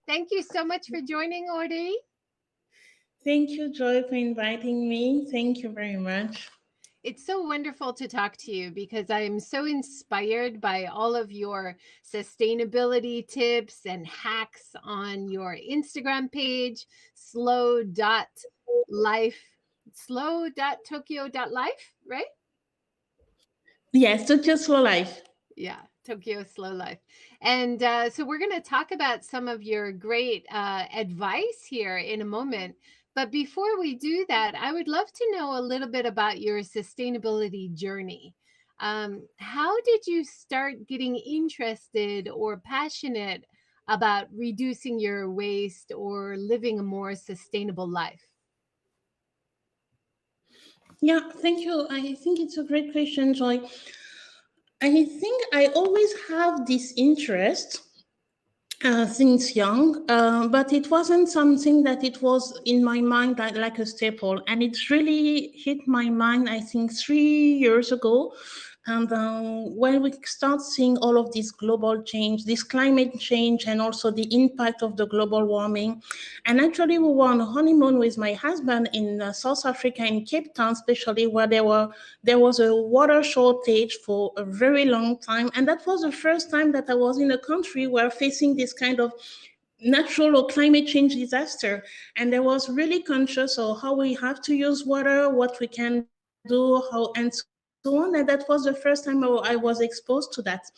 Thank you so much for joining, Aurélie. Thank you, Joy, for inviting me. Thank you very much. It's so wonderful to talk to you because I am so inspired by all of your sustainability tips and hacks on your Instagram page, slow.life, slow.Tokyo.Life, right? Yes, Tokyo.Slow.Life. Yeah, Tokyo.Slow.Life. And so we're going to talk about some of your great advice here in a moment. But before we do that, I would love to know a little bit about your sustainability journey. How did you start getting interested or passionate about reducing your waste or living a more sustainable life? Yeah, thank you. I think it's a great question, Joy. I think I always have this interest since young, but it wasn't something that it was in my mind like a staple. And it really hit my mind, I think, 3 years ago. And when we start seeing all of this global change, this climate change, and also the impact of the global warming. And actually, we were on a honeymoon with my husband in South Africa, in Cape Town, especially where there was a water shortage for a very long time. And that was the first time that I was in a country where facing this kind of natural or climate change disaster. And I was really conscious of how we have to use water, what we can do, how, and so on. And that was the first time I was exposed to that.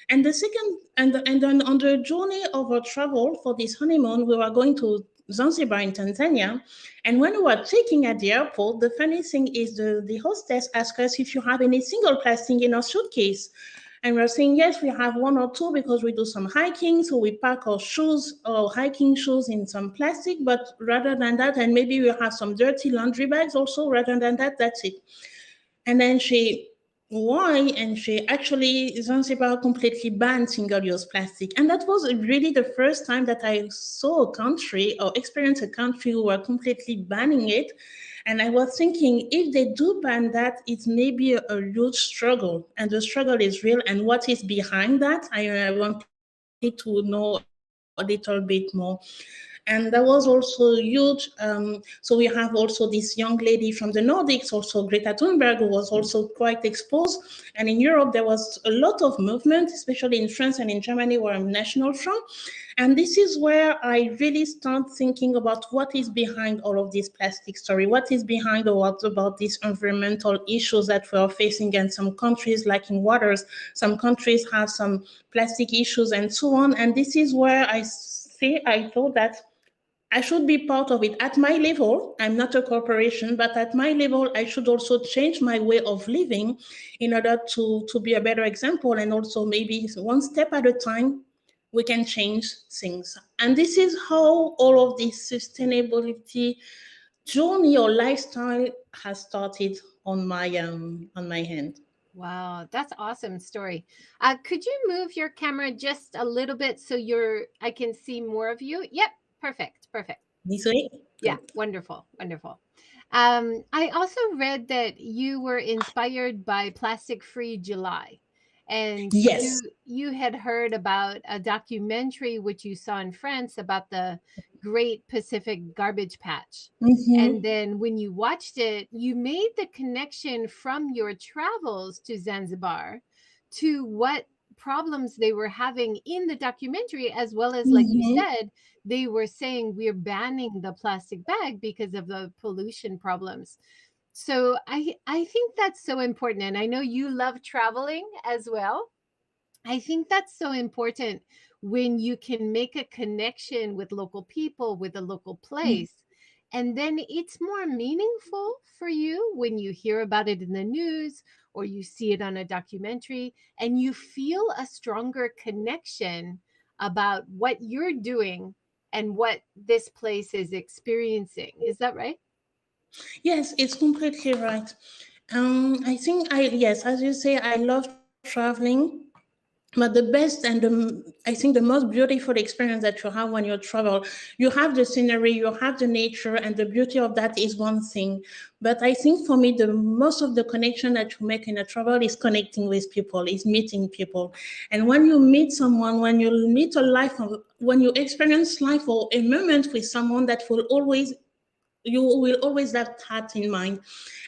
And the second, and then on the journey of our travel for this honeymoon, we were going to Zanzibar in Tanzania. And when we were checking at the airport, the funny thing is the hostess asked us if you have any single plastic in our suitcase. And we're saying, yes, we have one or two because we do some hiking. So we pack our shoes, our hiking shoes in some plastic. But rather than that, and maybe we have some dirty laundry bags also, rather than that, that's it. And then why? And she actually, Zanzibar completely banned single-use plastic. And that was really the first time that I saw a country or experienced a country who were completely banning it. And I was thinking, if they do ban that, it may be a huge struggle. And the struggle is real. And what is behind that? I wanted to know a little bit more. And that was also huge. So we have also this young lady from the Nordics, also Greta Thunberg, who was also quite exposed. And in Europe, there was a lot of movement, especially in France and in Germany, where I'm national from. And this is where I really start thinking about what is behind all of this plastic story, what is behind or what about these environmental issues that we are facing. And some countries lacking waters, some countries have some plastic issues and so on. And this is where I thought that I should be part of it at my level. I'm not a corporation, but at my level, I should also change my way of living in order to be a better example. And also, maybe one step at a time, we can change things. And this is how all of this sustainability journey or lifestyle has started on my hand. Wow, that's awesome story. Could you move your camera just a little bit so I can see more of you? Yep, perfect, perfect. This way? Yeah, Good. wonderful, wonderful. I also read that you were inspired by Plastic Free July, and Yes. you had heard about a documentary which you saw in France about the Great Pacific Garbage Patch. And Mm-hmm. then when you watched it, you made the connection from your travels to Zanzibar to what problems they were having in the documentary, as well as, like you Mm-hmm. said, they were saying we're banning the plastic bag because of the pollution problems. So I think that's so important, and I know you love traveling as well. I think that's so important when you can make a connection with local people, with a local place. And then it's more meaningful for you when you hear about it in the news or you see it on a documentary, and you feel a stronger connection about what you're doing and what this place is experiencing. Is that right? Yes, it's completely right. I think yes, as you say, I love traveling. But the best and I think the most beautiful experience that you have when you travel, you have the scenery, you have the nature, and the beauty of that is one thing. But I think for me, the most of the connection that you make in a travel is connecting with people, is meeting people. And when you meet someone, when you meet a life, when you experience life or a moment with someone, that will always you will always have that in mind.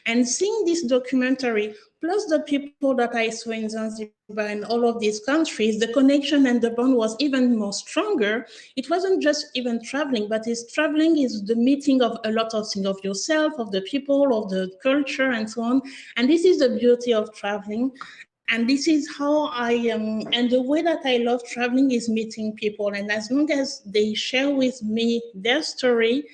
And seeing this documentary, plus the people that I saw in Zanzibar and all of these countries, the connection and the bond was even more stronger. It wasn't just even traveling, but traveling is the meeting of a lot of things, of yourself, of the people, of the culture, and so on. And this is the beauty of traveling. And this is how I and the way that I love traveling is meeting people. And as long as they share with me their story,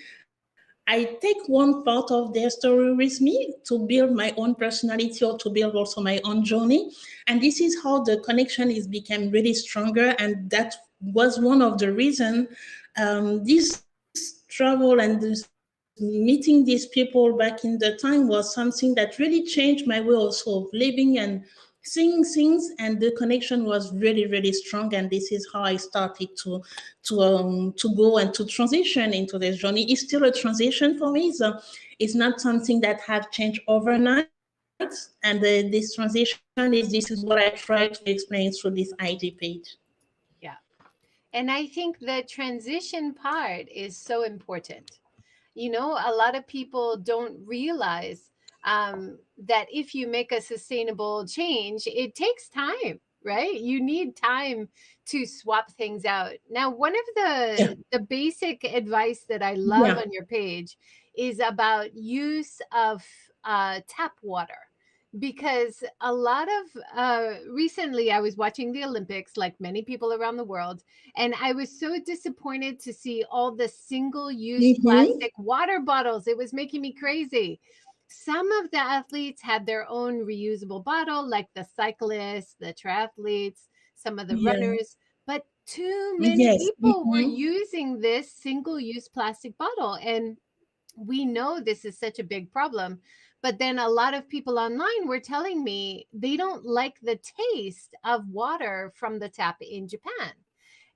I take one part of their story with me to build my own personality or to build also my own journey. And this is how the connection is became really stronger. And that was one of the reasons this travel and this meeting these people back in the time was something that really changed my way also of living and seeing things, and the connection was really, really strong. And this is how I started to go and to transition into this journey. It's still a transition for me, so it's not something that have changed overnight. And this transition this is what I try to explain through this IG page. Yeah. And I think the transition part is so important. A lot of people don't realize that if you make a sustainable change, it takes time, right? You need time to swap things out. Now, one of Yeah, the basic advice that I love yeah. on your page is about use of tap water. Because a lot of recently I was watching the Olympics, like many people around the world, and I was so disappointed to see all the single use Mm-hmm. plastic water bottles. It was making me crazy. Some of the athletes had their own reusable bottle, like the cyclists, the triathletes, some of the Yeah. runners, but too many Yes. people were Mm-hmm. using this single use plastic bottle. And we know this is such a big problem. But then a lot of people online were telling me they don't like the taste of water from the tap in Japan.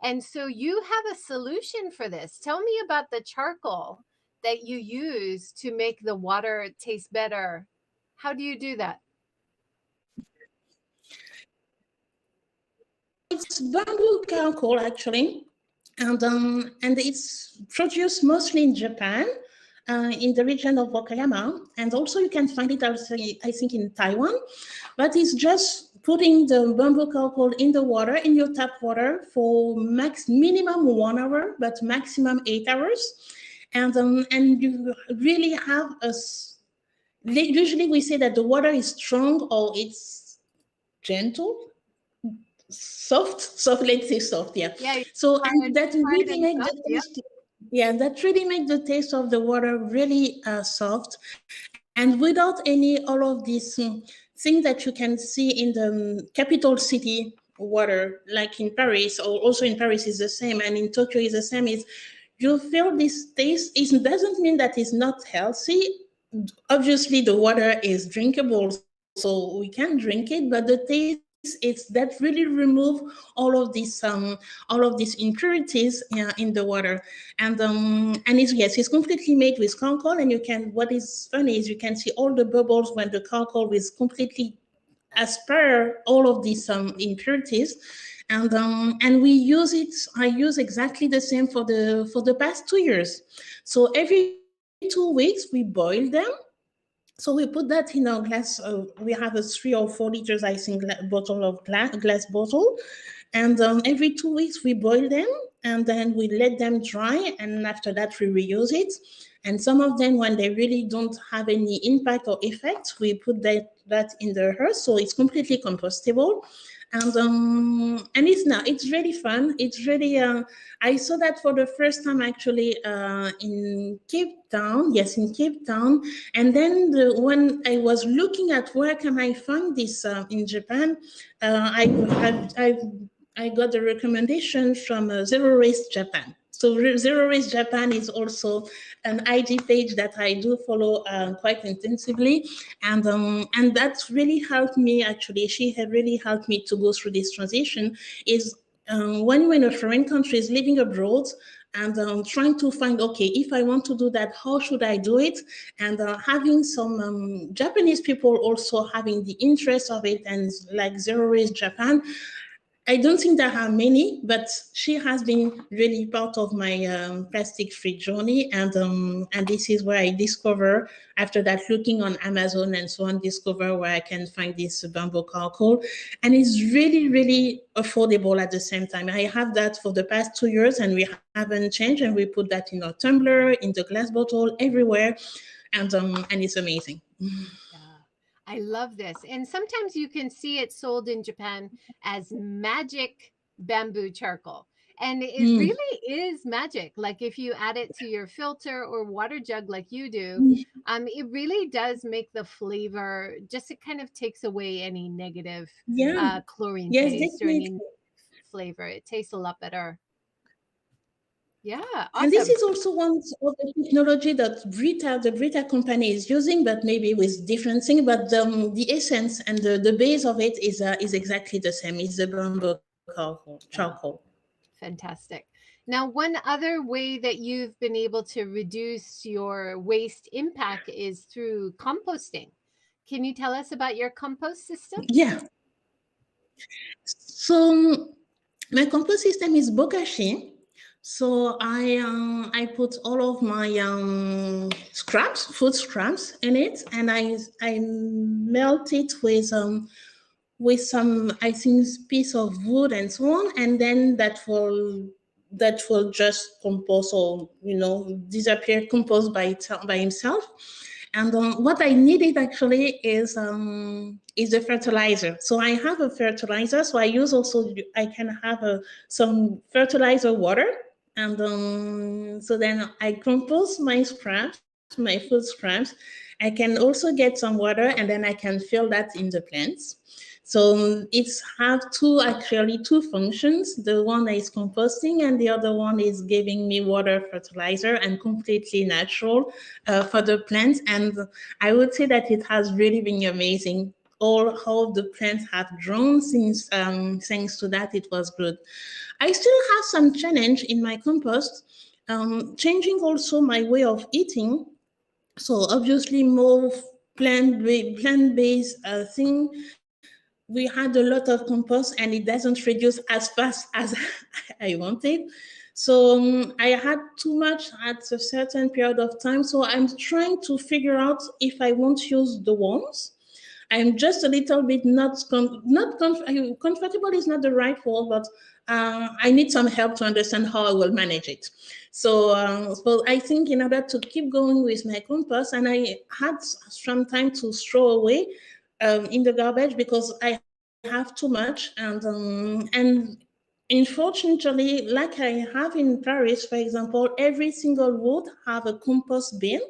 And so you have a solution for this. Tell me about the charcoal that you use to make the water taste better. How do you do that? It's bamboo charcoal actually, and it's produced mostly in Japan, in the region of Okayama, and also you can find it also, I think, in Taiwan. But it's just putting the bamboo charcoal in the water, in your tap water, for minimum 1 hour, but maximum 8 hours, and you really have usually we say that the water is strong or it's gentle, soft, let's say soft, yeah. Yeah, So hard, and that hard really and make the soft. Yeah. taste, yeah, that really make the taste of the water really soft, and without any all of these things that you can see in the capital city water, like in Paris, or also in Paris is the same, and in Tokyo is the same. Is you feel this taste? It doesn't mean that it's not healthy. Obviously the water is drinkable, so we can drink it, but the taste it's that really remove all of these impurities in the water. And it's, yes, it's completely made with charcoal, and you can, what is funny is you can see all the bubbles when the charcoal is completely aspire all of these impurities. And we use it, I use exactly the same for the past 2 years. So every 2 weeks we boil them. So we put that in our glass. We have a 3 or 4 liters, I think, bottle of glass bottle, and every 2 weeks we boil them, and then we let them dry, and after that we reuse it. And some of them, when they really don't have any impact or effect, we put that in the earth, so it's completely compostable. And it's really fun. It's really I saw that for the first time actually in Cape Town. Yes, in Cape Town. And then when I was looking at where can I find this in Japan, I got the recommendation from Zero Waste Japan. So Zero Waste Japan is also an IG page that I do follow quite intensively, and that's really helped me. Actually, she had really helped me to go through this transition. Is when you're in a foreign country, is living abroad, and trying to find, okay, if I want to do that, how should I do it? And having some Japanese people also having the interest of it, and like Zero Waste Japan. I don't think there are many, but she has been really part of my plastic-free journey, and this is where I discover, after that, looking on Amazon and so on, discover where I can find this bamboo charcoal, and it's really, really affordable at the same time. I have that for the past 2 years, and we haven't changed, and we put that in our tumbler, in the glass bottle, everywhere, and it's amazing. Yeah, I love this. And sometimes you can see it sold in Japan as magic bamboo charcoal. And it Mm. really is magic. Like if you add it to your filter or water jug like you do, it really does make the flavor, just it kind of takes away any negative Yeah. chlorine Yes, taste or any definitely. flavor. It tastes a lot better. Yeah, And this awesome. is also one of the technology that the Brita company is using, but maybe with different thing. But the essence and the base of it is exactly the same. It's the bamboo charcoal. Yeah. Fantastic. Now, one other way that you've been able to reduce your waste impact is through composting. Can you tell us about your compost system? Yeah. So my compost system is bokashi. So I put all of my scraps, food scraps in it, and I melt it with some, I think, piece of wood and so on, and then that will just compose, or disappear, compose by himself. And what I needed actually is a fertilizer. So I have a fertilizer. So I use also, I can have some fertilizer water, and so then I compose my scraps, my food scraps. I can also get some water, and then I can fill that in the plants. So it's have two functions. The one is composting, and the other one is giving me water, fertilizer, and completely natural for the plants. And I would say that it has really been amazing. All how the plants have grown since thanks to that, it was good. I still have some challenge in my compost, changing also my way of eating. So obviously more plant-based thing. We had a lot of compost, and it doesn't reduce as fast as I wanted. So I had too much at a certain period of time. So I'm trying to figure out if I won't use the worms. I'm just a little bit comfortable is not the right word, but I need some help to understand how I will manage it. So I think in order to keep going with my compost, and I had some time to throw away in the garbage because I have too much, and unfortunately, like I have in Paris, for example, every single wood have a compost bin.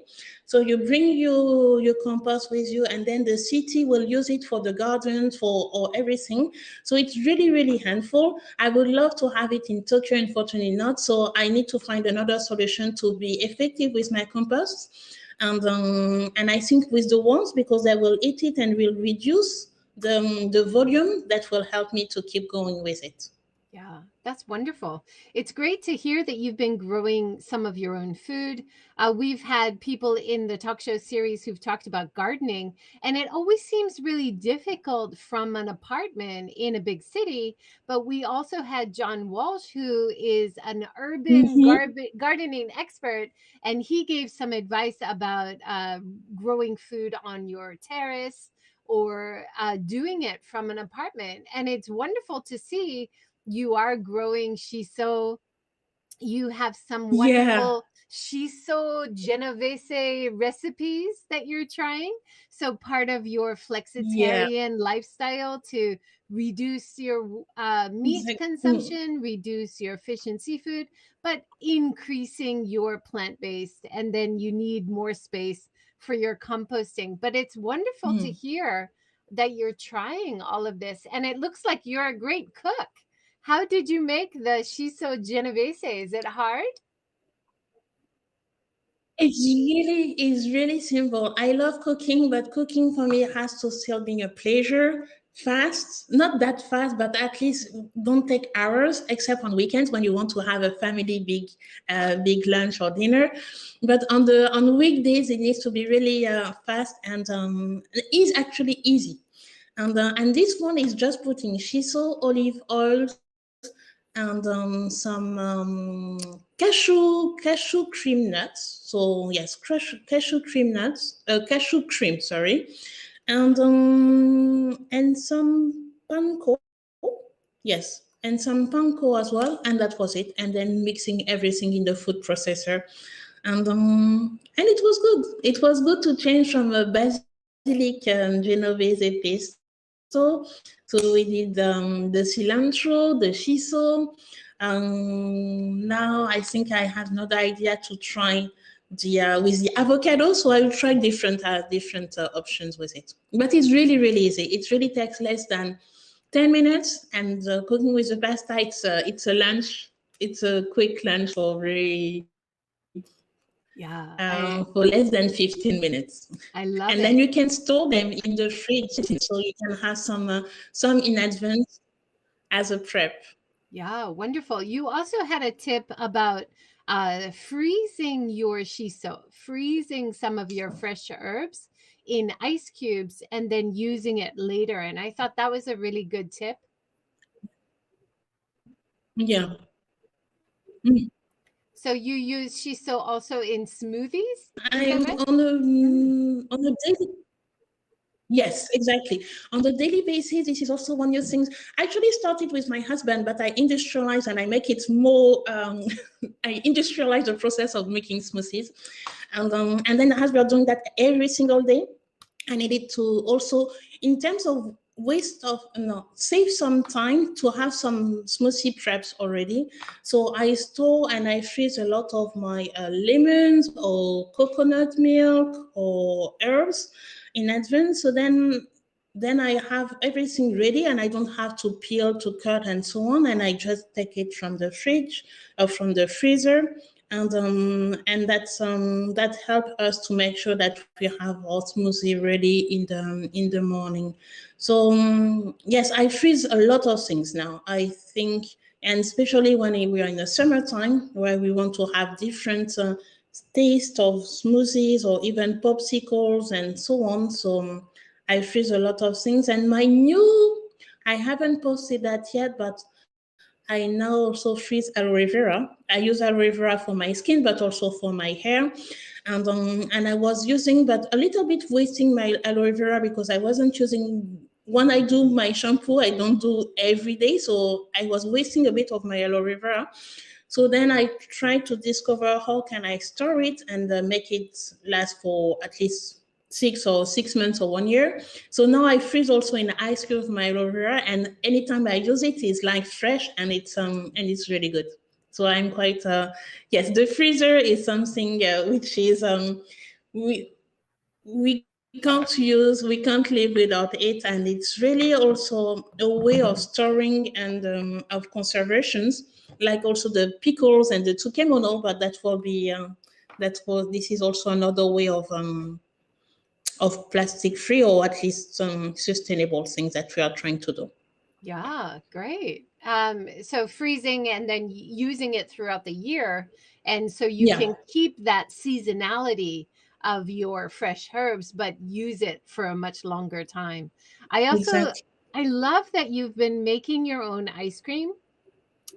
So you bring your compost with you, and then the city will use it for the gardens, for or everything. So it's really, really handful. I would love to have it in Tokyo, unfortunately not. So I need to find another solution to be effective with my compost. And I think with the ones, because they will eat it and will reduce the volume, that will help me to keep going with it. Yeah, that's wonderful. It's great to hear that you've been growing some of your own food. We've had people in the talk show series who've talked about gardening, and it always seems really difficult from an apartment in a big city. But we also had John Walsh, who is an urban Mm-hmm. gardening expert, and he gave some advice about growing food on your terrace or doing it from an apartment. And it's wonderful to see you are growing shiso. You have some Yeah, wonderful shiso genovese recipes that you're trying. So part of your yeah, flexitarian lifestyle to reduce your meat exactly. consumption, reduce your fish and seafood, but increasing your plant-based. And then you need more space for your composting. But it's wonderful to Mm. hear that you're trying all of this. And it looks like you're a great cook. How did you make the shiso genovese? Is it hard? It's really simple. I love cooking, but cooking for me has to still be a pleasure. Fast, not that fast, but at least don't take hours, except on weekends when you want to have a family big lunch or dinner. But on weekdays, it needs to be really fast, and it is actually easy. And this one is just putting shiso, olive oils, and some cashew cream nuts. So yes, cashew cream nuts, cashew cream, sorry, and some panko. Yes, and some panko as well, and that was it. And then mixing everything in the food processor, and it was good. It was good to change from a basilic and Genovese pesto to we did the cilantro, the shiso. Now I think I have another idea to try with the avocado, so I will try different options with it. But it's really easy. It really takes less than 10 minutes, and cooking with the pasta, it's a lunch. It's a quick lunch Yeah, for less than 15 minutes. And I then you love can it. store them in the fridge, so you can have some in advance as a prep. Yeah, wonderful. You also had a tip about freezing your shiso, freezing some of your fresh herbs in ice cubes and then using it later. And I thought that was a really good tip. Yeah. So you use shiso also in smoothies? Is that I'm right? on a daily. Yes, exactly. On the daily basis, this is also one of the things. I actually started with my husband, but I industrialize and I make it more. I industrialize the process of making smoothies, and then as we are doing that every single day, I needed to also, in terms of waste of no, save some time to have some smoothie preps already. So I store and I freeze a lot of my lemons or coconut milk or herbs in advance. So then I have everything ready and I don't have to peel, to cut, and so on. And I just take it from the fridge or from the freezer, and that helps us to make sure that we have our smoothie ready in the morning. So yes, I freeze a lot of things now, I think, and especially when we are in the summertime where we want to have different taste of smoothies or even popsicles and so on. So I freeze a lot of things, and I haven't posted that yet, but I now also freeze aloe vera. I use aloe vera for my skin, but also for my hair. And I was using, but a little bit wasting my aloe vera because I wasn't using. When I do my shampoo, I don't do every day, so I was wasting a bit of my aloe vera. So then I tried to discover how can I store it and make it last for at least 6 months or 1 year. So now I freeze also in the ice cube of my aloe vera, and anytime I use it, it's like fresh, and it's really good. So I'm quite yes. The freezer is something which is we we can't live without it, and it's really also a way of storing and of conservations, like also the pickles and the tsukemono. But that will be this is also another way of plastic free, or at least some sustainable things that we are trying to do. Yeah, great. So freezing and then using it throughout the year, and so you Yeah, can keep that seasonality of your fresh herbs, but use it for a much longer time. I also exactly. I love that you've been making your own ice cream.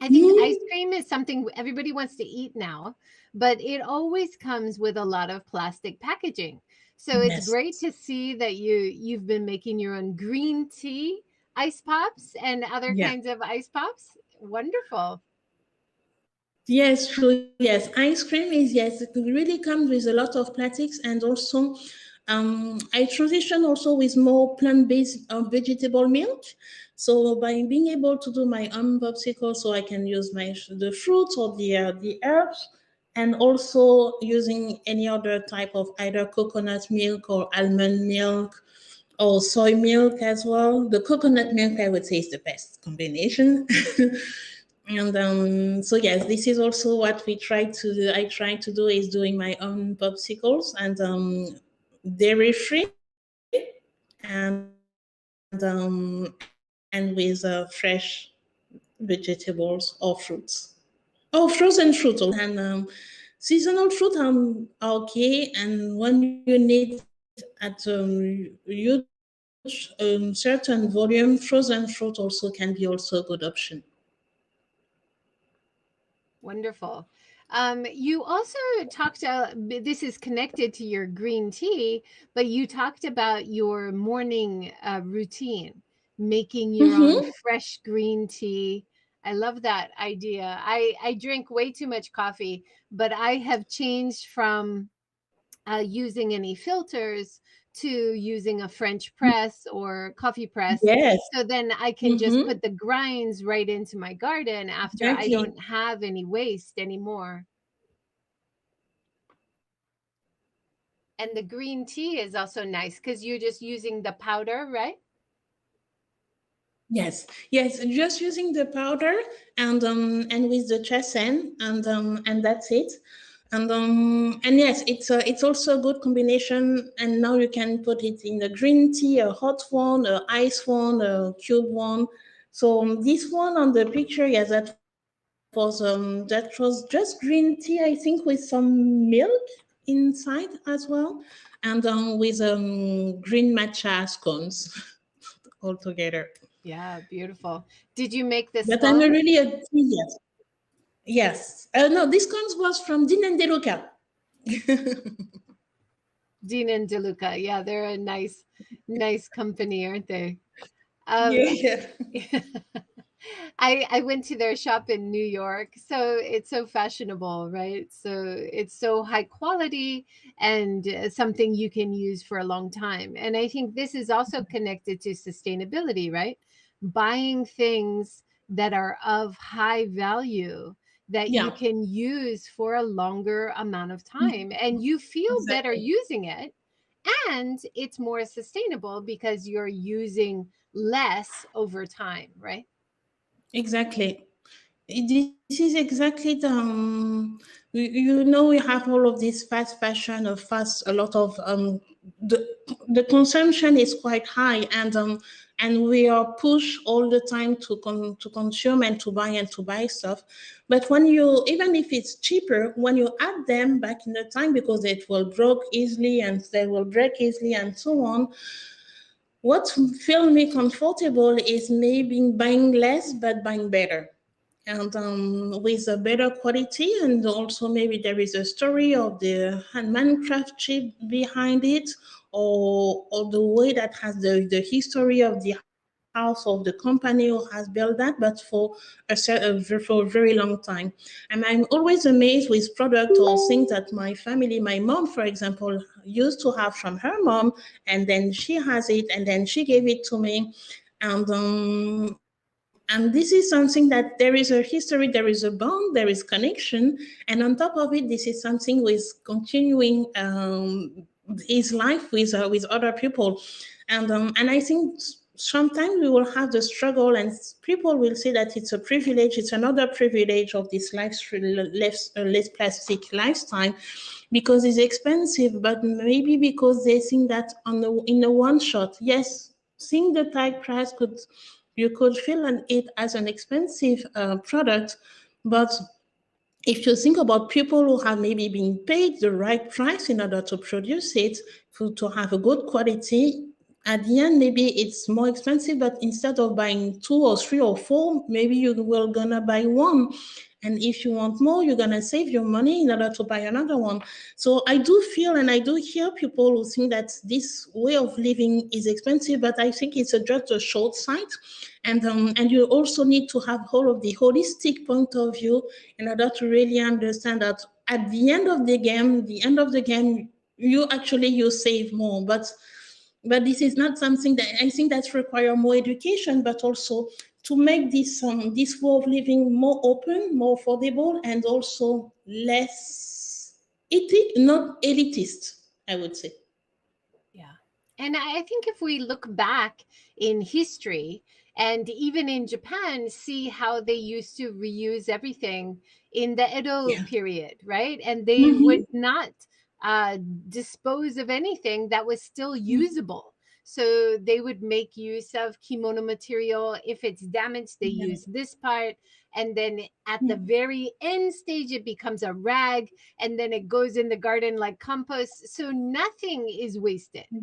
I think ice Mm, cream is something everybody wants to eat now, but it always comes with a lot of plastic packaging. So it's great yes. to see that you've been making your own green tea ice pops and other Yeah. kinds of ice pops. Wonderful. Yes, true. Yes, ice cream is, yes, it really comes with a lot of plastics, and also I transition also with more plant-based vegetable milk. So by being able to do my own popsicle, so I can use the fruits or the herbs, and also using any other type of either coconut milk or almond milk, or soy milk as well. The coconut milk, I would say, is the best combination. And so yes, this is also what we try to do. I try to do is doing my own popsicles and dairy free and with fresh vegetables or fruits. Oh, frozen fruit also. And seasonal fruit okay. And when you need at huge certain volume, frozen fruit also can be also a good option. Wonderful. You also talked, this is connected to your green tea, but you talked about your morning routine, making your own Mm-hmm. fresh green tea. I love that idea. I drink way too much coffee, but I have changed from using any filters to using a French press or coffee press. Yes. So then I can just Mm-hmm. put the grinds right into my garden after I Exactly. don't have any waste anymore. And the green tea is also nice because you're just using the powder, right? Yes. Yes. Just using the powder and with the chesen and that's it. And yes, it's also a good combination. And now you can put it in a green tea, a hot one, a ice one, a cube one. So this one on the picture, yes, that was just green tea, I think, with some milk inside as well, and with green matcha scones all together. Yeah, beautiful. Did you make the But I'm a scones? really a tea, yes. Yes. No, this scones was from Din and Deluca. Dean and DeLuca. Yeah, they're a nice company, aren't they? Yeah, Um, yeah. I went to their shop in New York, so it's so fashionable, right? So it's so high quality and something you can use for a long time. And I think this is also connected to sustainability, right? Buying things that are of high value that you Yeah, can use for a longer amount of time and you feel better exactly. using it, and it's more sustainable because you're using less over time, right? Exactly. This is exactly the we have all of this fast fashion of fast a lot of the the consumption is quite high and we are pushed all the time to consume and to buy stuff. But when you, even if it's cheaper, when you add them back in the time, because it will broke easily and they will break easily and so on, what feel me comfortable is maybe buying less but buying better, and with a better quality, and also maybe there is a story of the handmanship behind it, or the way that has the history of the house of the company who has built that, but for a very long time. And I'm always amazed with product or things that my family, my mom for example, used to have from her mom, and then she has it and then she gave it to me. And this is something that there is a history, there is a bond, there is connection, and on top of it, this is something with continuing his life with other people. And I think sometimes we will have the struggle, and people will say that it's a privilege, it's another privilege of this less plastic lifestyle, because it's expensive, but maybe because they think that in a one shot, yes, seeing the tag price could, you could feel it as an expensive product, but if you think about people who have maybe been paid the right price in order to produce it, to have a good quality, at the end maybe it's more expensive, but instead of buying two or three or four, maybe you will gonna buy one. And if you want more, you're gonna save your money in order to buy another one. So I do feel and I do hear people who think that this way of living is expensive, but I think it's just a short sight. And you also need to have all of the holistic point of view in order to really understand that at the end of the game, you save more. But this is not something that I think that require more education, but also to make this way of living more open, more affordable, and also less not elitist, I would say. Yeah. And I think if we look back in history and even in Japan, see how they used to reuse everything in the Edo Yeah. period, right? And they would Mm-hmm. not uh, dispose of anything that was still usable. So they would make use of kimono material. If it's damaged, they Yeah. use this part. And then at the Mm. very end stage, it becomes a rag, and then it goes in the garden like compost. So nothing is wasted. Yeah.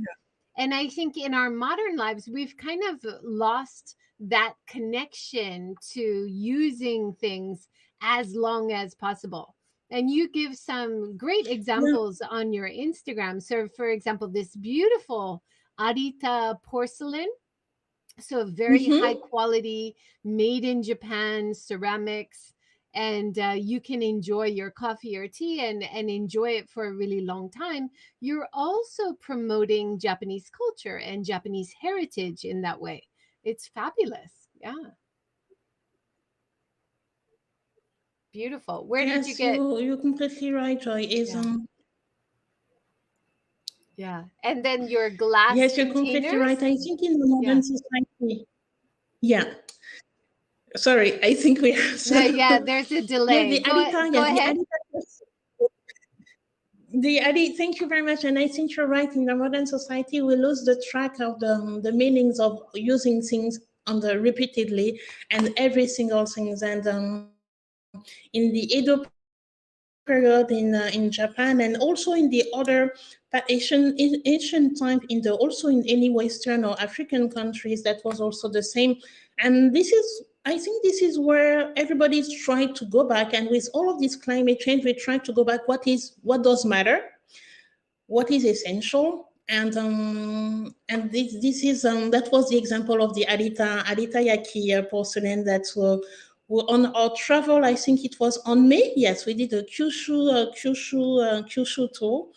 And I think in our modern lives, we've kind of lost that connection to using things as long as possible. And you give some great Yeah. examples on your Instagram. So, for example, this beautiful Arita porcelain, so very high Mm-hmm. quality, made in Japan ceramics, and you can enjoy your coffee or tea and enjoy it for a really long time. You're also promoting Japanese culture and Japanese heritage in that way. It's fabulous. Yeah, beautiful. Where did you Yes, get? you're completely right, Joy. Is Yeah, yeah, and then your glass Yes, you're completely right. containers. I think in the Yeah. modern society, yeah. Sorry, I think we have No, some. yeah, there's a Yes, delay. the Go Adita. go Yes, the ahead. Adita. The Adi, thank you very much. And I think you're right. In the modern society, we lose the track of the meanings of using things on the repeatedly and every single things. And in the Edo period in Japan, and also in the other ancient time also in any Western or African countries, that was also the same. And I think this is where everybody's trying to go back. And with all of this climate change, we try to go back. What does matter? What is essential? And this is that was the example of the Arita Yaki porcelain that were on our travel. I think it was on May. Yes, we did a Kyushu tour,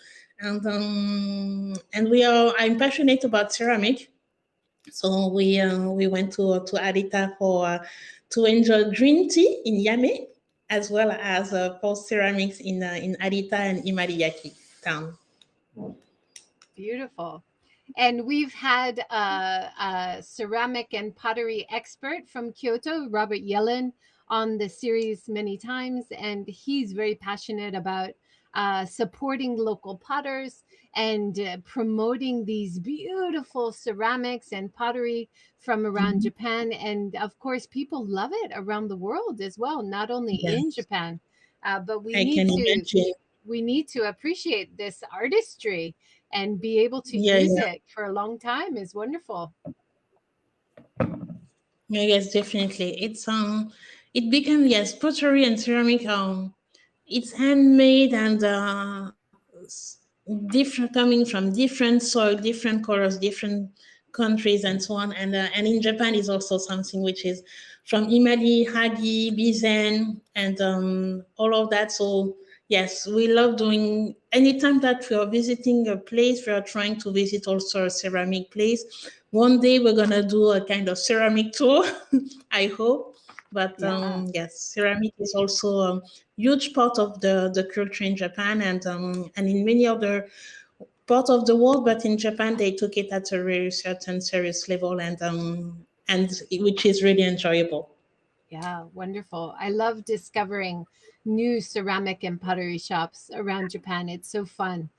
and we are. I'm passionate about ceramic, so we went to Arita to enjoy green tea in Yame, as well as for ceramics in Arita and Imariyaki town. Beautiful. And we've had a ceramic and pottery expert from Kyoto, Robert Yellen, on the series many times. And he's very passionate about supporting local potters and promoting these beautiful ceramics and pottery from around Mhm. Japan. And of course, people love it around the world as well, not only in Yes, Japan. But I can imagine. we need to appreciate this artistry and be able to Yeah, use yeah. it for a long time is wonderful. Yeah, yes, definitely. It became, yes, pottery and ceramic. It's handmade and different, coming from different soil, different colors, different countries, and so on. And in Japan is also something which is from Imali, Hagi, Bizen, and all of that. So yes, we love doing. Anytime that we are visiting a place, we are trying to visit also a ceramic place. One day we're gonna do a kind of ceramic tour, I hope. But Yeah. yes, ceramic is also a huge part of the culture in Japan, and in many other parts of the world. But in Japan, they took it at a very certain serious level, and which is really enjoyable. Yeah, wonderful. I love discovering new ceramic and pottery shops around Japan. It's so fun.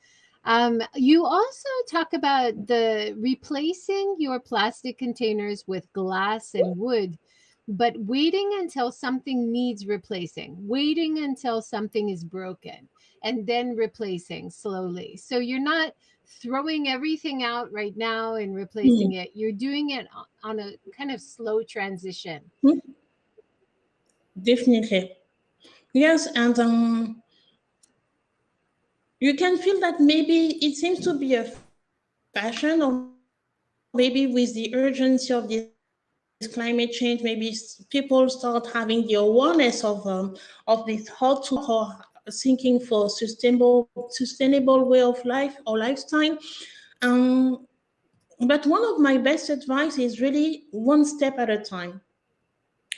You also talk about the replacing your plastic containers with glass and wood, but waiting until something needs replacing, waiting until something is broken, and then replacing slowly. So you're not throwing everything out right now and replacing Hmm. it. You're doing it on a kind of slow transition. Hmm. Definitely. Yes, and you can feel that maybe it seems to be a fashion, or maybe with the urgency of this climate change, maybe people start having the awareness of this how to or thinking for sustainable way of life or lifestyle. Um, but one of my best advice is really one step at a time.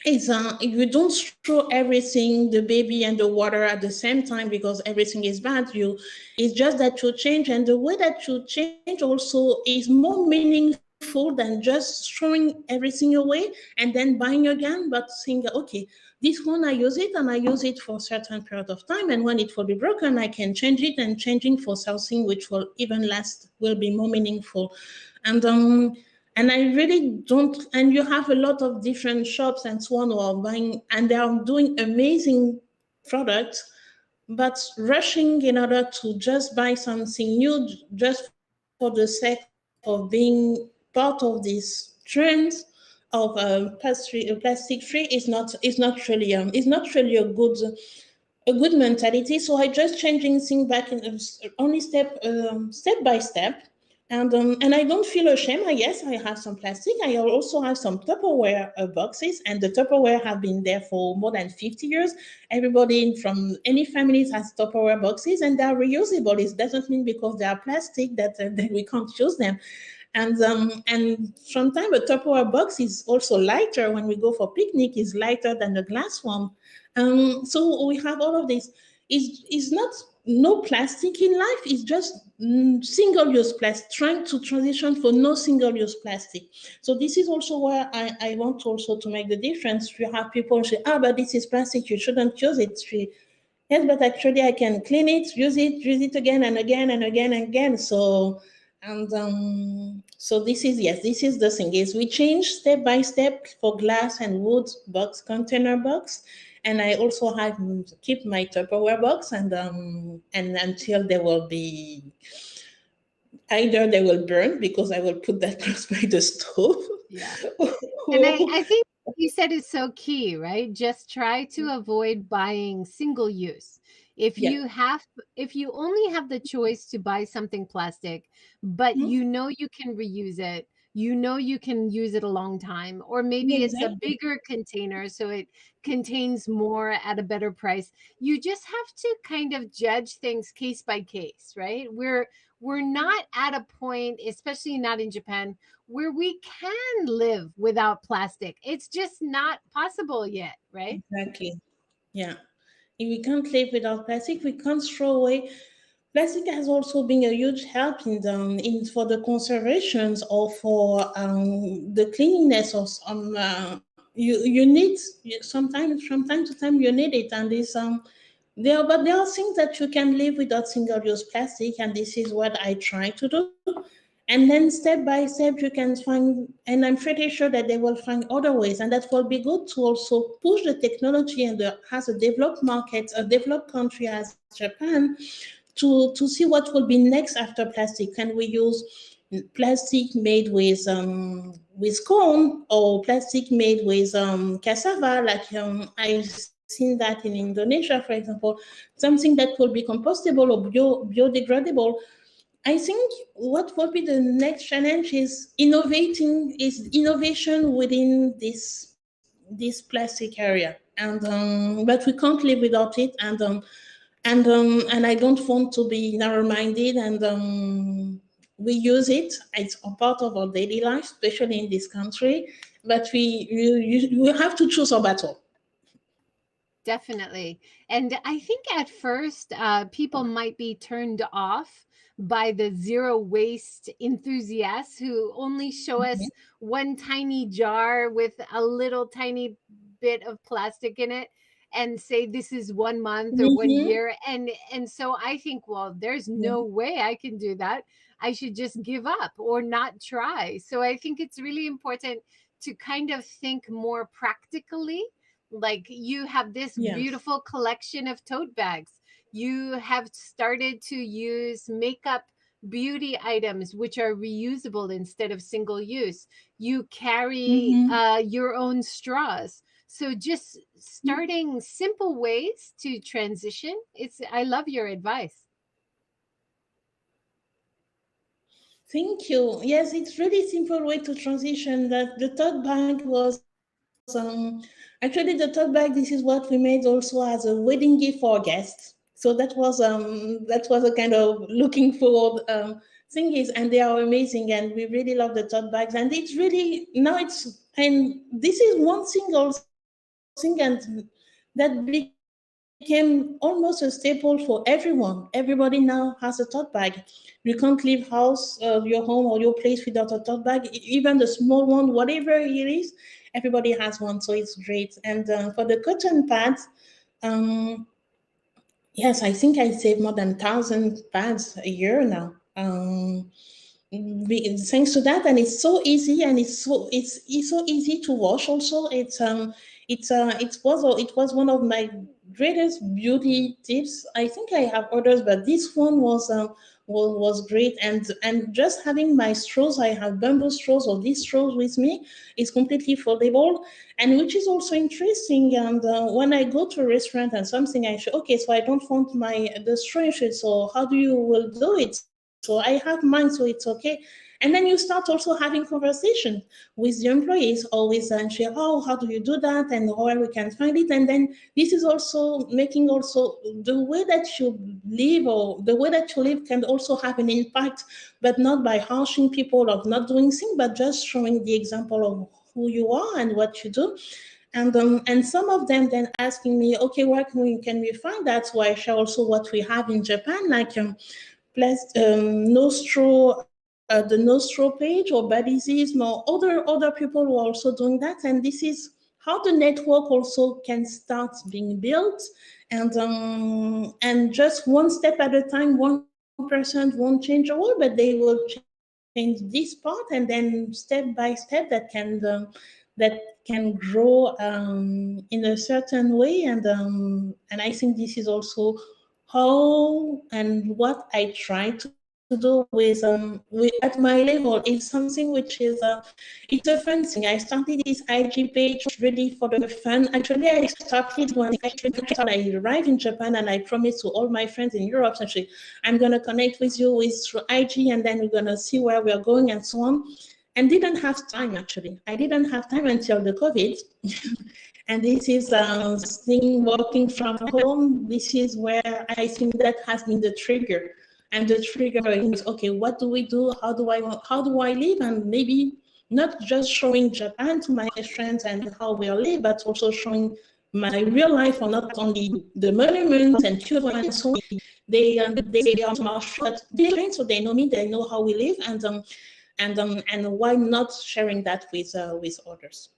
is you don't throw everything, the baby and the water at the same time, because everything is bad. It's just that you change, and the way that you change also is more meaningful than just throwing everything away and then buying again, but saying, okay, this one I use it and I use it for a certain period of time, and when it will be broken I can change it, and changing for something which will even last will be more meaningful. And um and I really don't. And you have a lot of different shops and so on who are buying, and they are doing amazing products, but rushing in order to just buy something new just for the sake of being part of this trend of plastic free is not really a good mentality. So I just changing things back in only step by step. And I don't feel ashamed. Yes, I have some plastic. I also have some Tupperware boxes, and the Tupperware have been there for more than 50 years. Everybody from any families has Tupperware boxes, and they are reusable. It doesn't mean because they are plastic that we can't use them. And sometimes a Tupperware box is also lighter when we go for picnic. Is lighter than the glass one. So we have all of this. Is not no plastic in life. It's just single-use plastic. Trying to transition for no single-use plastic. So this is also where I want also to make the difference. You have people say, "Ah, but this is plastic. You shouldn't use it." Yes, but actually I can clean it, use it again and again and again and again. So this is, yes, this is the thing, is we change step by step for glass and wood box, container box, and I also have keep my Tupperware box, and until they will be, either they will burn because I will put that close by the stove. Yeah. And I think you said it's so key, right? Just try to avoid buying single use. If Yeah. you have, if you only have the choice to buy something plastic, but Mhm. you know you can reuse it, you know you can use it a long time, or maybe it's a Exactly. bigger container so it contains more at a better price. You just have to kind of judge things case by case, right? We're not at a point, especially not in Japan, where we can live without plastic. It's just not possible yet, right? Exactly. Yeah. If we can't live without plastic, we can't throw away. Plastic has also been a huge help in for the conservations or for the cleanliness of some. You need sometimes from time to time you need it, and this but there are things that you can live without single-use plastic, and this is what I try to do. And then step by step you can find, and I'm pretty sure that they will find other ways, and that will be good to also push the technology, and has a developed market, a developed country as Japan, to see what will be next after plastic. Can we use plastic made with corn, or plastic made with cassava, like I've seen that in Indonesia, for example, something that will be compostable or biodegradable. I think what will be the next challenge is innovation within this plastic area, but we can't live without it, and I don't want to be narrow-minded, we use it. It's a part of our daily life, especially in this country. But we have to choose our battle. Definitely. And I think at first, people might be turned off by the zero waste enthusiasts who only show us one tiny jar with a little tiny bit of plastic in it and say this is 1 month or one Mm-hmm. year. And so I think, well, there's no way I can do that. I should just give up or not try. So I think it's really important to kind of think more practically. Like, you have this Yes. beautiful collection of tote bags. You have started to use makeup beauty items which are reusable instead of single use. You carry Mm-hmm. your own straws. So just starting simple ways to transition. It's I love your advice. Thank you. Yes, it's really simple way to transition. That the tote bag was actually the tote bag. This is what we made also as a wedding gift for our guests. So that was a kind of looking forward thingies, and they are amazing, and we really love the tote bags. And it's really now it's and this is one single thing, and that became almost a staple for everyone. Everybody now has a tote bag. You can't leave your home or your place without a tote bag, even the small one, whatever it is. Everybody has one, so it's great. And for the cotton pads, um, yes, I think I save more than 1,000 pads a year now. Thanks to that, and it's so easy, and it's so easy to wash. Also, it was one of my greatest beauty tips. I think I have others, but this one was great. And just having my straws, I have bamboo straws or these straws with me. It's completely foldable, and which is also interesting. And when I go to a restaurant and something, I say, okay, so I don't want the straw. So how do you will do it? So I have mine, so it's okay. And then you start also having conversation with the employees, always and share, oh, how do you do that, and where we can find it. And then this is also making also the way that you live, or the way that you live can also have an impact, but not by harshing people or not doing things, but just showing the example of who you are and what you do. And some of them then asking me, okay, where can we find that? So I share also what we have in Japan, like no straw, the no straw page, or bad disease, or other people who are also doing that. And this is how the network also can start being built. And just one step at a time, 1% won't change the world, but they will change this part, and then step by step that can grow in a certain way. And I think this is also how and what I try to do with at my level. It's something which is it's a fun thing. I started this IG page really for the fun. Actually, I started when I arrived in Japan, and I promised to all my friends in Europe, actually, I'm gonna connect with you with through IG, and then we're gonna see where we are going and so on. And didn't have time, actually. I didn't have time until the COVID. And this is thing working from home. This is where I think that has been the trigger. And the trigger is, okay, what do we do? How do I live? And maybe not just showing Japan to my friends and how we live, but also showing my real life, or not only the monuments and Kyoto and so on. They are martial, but they're trained, so they know me, they know how we live, and why not sharing that with others?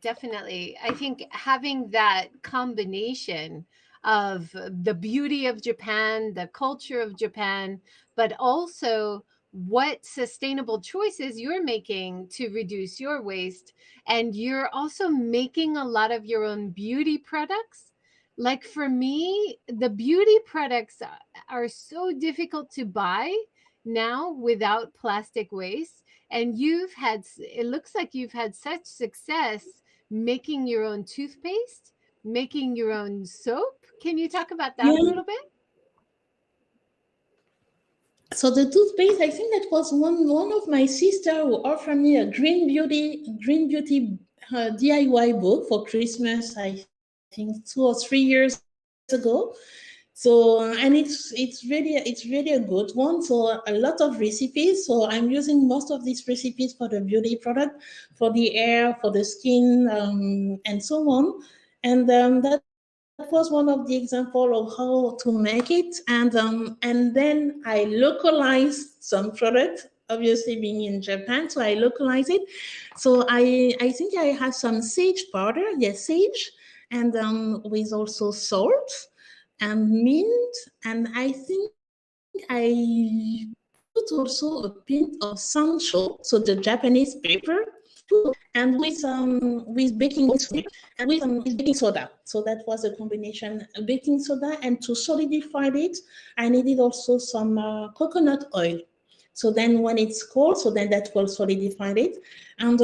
Definitely. I think having that combination of the beauty of Japan, the culture of Japan, but also what sustainable choices you're making to reduce your waste. And you're also making a lot of your own beauty products. Like for me, the beauty products are so difficult to buy now without plastic waste. And it looks like you've had such success making your own toothpaste, making your own soap. Can you talk about that a Yeah. little bit? So the toothpaste, I think that was one of my sister who offered me a green beauty DIY book for Christmas. I think 2 or 3 years ago. So and it's really a good one. So a lot of recipes. So I'm using most of these recipes for the beauty product, for the hair, for the skin, and so on. And that was one of the example of how to make it. And then I localized some product, obviously being in Japan, so I localized it. So I think I have some sage powder, yes, sage, and with also salt and mint, and I think I put also a pint of sancho, so the Japanese paper, and with baking soda, with baking soda. So that was a combination, baking soda, and to solidify it, I needed also some coconut oil. So then when it's cold, so then that will solidify it. And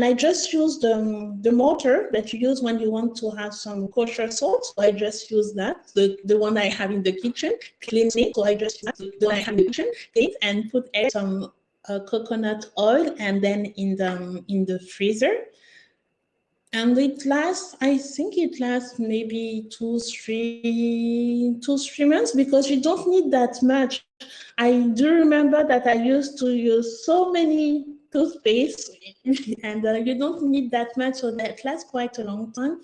I just use the mortar that you use when you want to have some kosher salt. So I just use that, the one I have in the kitchen, clean it. So I just use the one I have in the kitchen, clean it, and put some coconut oil, and then in the freezer. And it lasts, I think it lasts maybe 2, 3 months, because you don't need that much. I do remember that I used to use so many toothpaste, and you don't need that much, so that lasts quite a long time.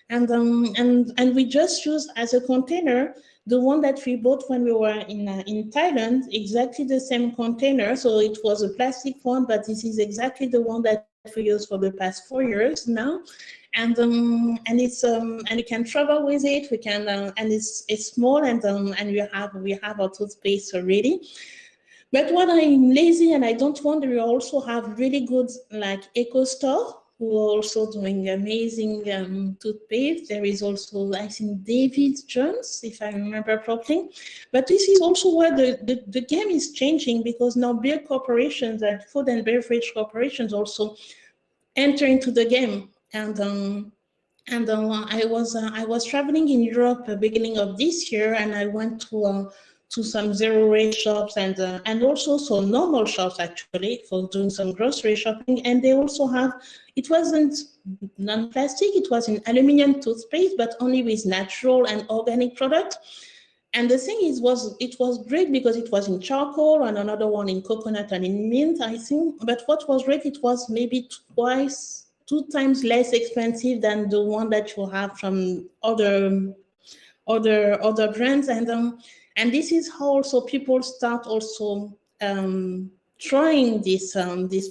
And we just use as a container the one that we bought when we were in Thailand, exactly the same container. So it was a plastic one, but this is exactly the one that we use for the past 4 years now. And you can travel with it. We can and it's small, and we have our toothpaste already. But when I'm lazy and I don't want, we also have really good like eco store who are also doing amazing toothpaste. There is also, I think, David Jones, if I remember properly. But this is also where the game is changing, because now big corporations and food and beverage corporations also enter into the game. I was traveling in Europe at the beginning of this year, and I went to some zero waste shops and also some normal shops actually for doing some grocery shopping. And they also have, it wasn't non-plastic, it was an aluminum toothpaste, but only with natural and organic product. And the thing is, it was great because it was in charcoal, and another one in coconut and in mint, I think. But what was great, it was maybe 2 times less expensive than the one that you have from other brands. And this is how also people start also trying this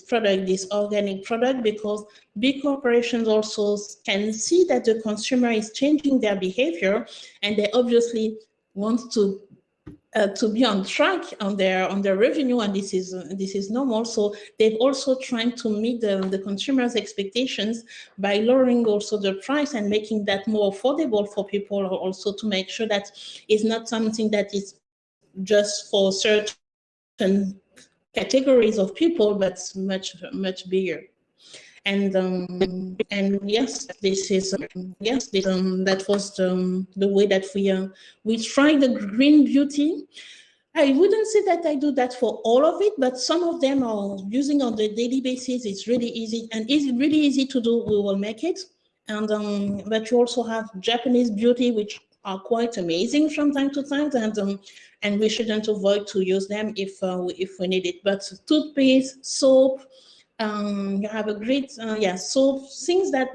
product, this organic product, because big corporations also can see that the consumer is changing their behavior, and they obviously want to be on track on their revenue, and this is normal. So they've also trying to meet the consumers' expectations by lowering also the price and making that more affordable for people, also to make sure that it's not something that is just for certain categories of people, but much bigger. And yes, that was the way that we tried the green beauty. I wouldn't say that I do that for all of it, but some of them are using on the daily basis. It's really easy, and is really easy to do. We will make it. And but you also have Japanese beauty, which are quite amazing from time to time, and we shouldn't avoid to use them if we need it. But toothpaste, soap, you have a great soap, things that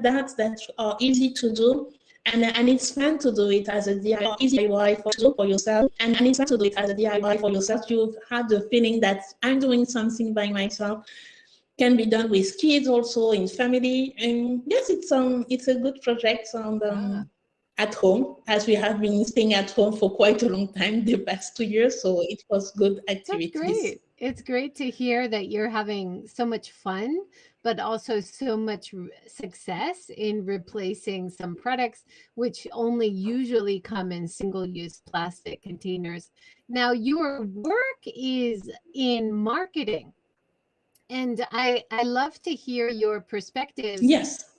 are easy to do. And it's fun to do it as a DIY for yourself. And it's fun to do it as a DIY for yourself. You have the feeling that I'm doing something by myself. Can be done with kids also, in family. And yes, it's a good project at home, as we have been staying at home for quite a long time the past 2 years. So it was good activities. That's great. It's great to hear that you're having so much fun, but also so much success in replacing some products which only usually come in single-use plastic containers. Now, your work is in marketing, and I love to hear your perspectives